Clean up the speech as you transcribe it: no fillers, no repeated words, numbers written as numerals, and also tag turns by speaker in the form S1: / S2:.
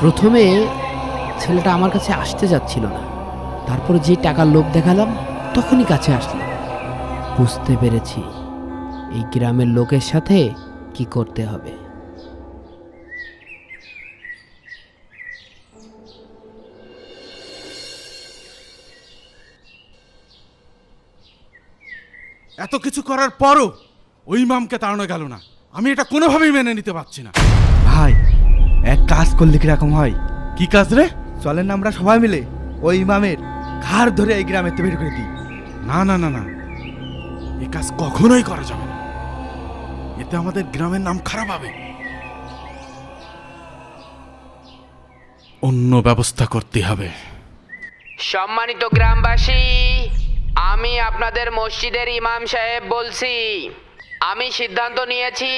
S1: প্রথমে ছেলেটা আমার কাছে আসতে যাচ্ছিল না, তারপরে যে টাকার লোভ দেখালাম তখনই কাছে আসলো। বুঝতে পেরেছি এই গ্রামের লোকের সাথে কি করতে হবে।
S2: এত কিছু করার পরও ওই ইমামকে তাড়ানো গেল না। আমি এটা কোনোভাবেই মেনে নিতে পারছি না।
S3: ভাই, এক কাজ করলে কিরকম হয়?
S2: কি কাজ রে?
S3: চলেন না আমরা সবাই মিলে ওই ইমামের ঘাড় ধরে এই গ্রামে বের করে দিই।
S2: না না না না, এ কাজ কখনোই করা যাবে না। এতে আমাদের গ্রামের নাম খারাপ হবে। অন্য ব্যবস্থা করতে হবে।
S4: সম্মানিত গ্রামবাসী, আমি আপনাদের মসজিদের ইমাম সাহেব বলছি। আমি সিদ্ধান্ত নিয়েছি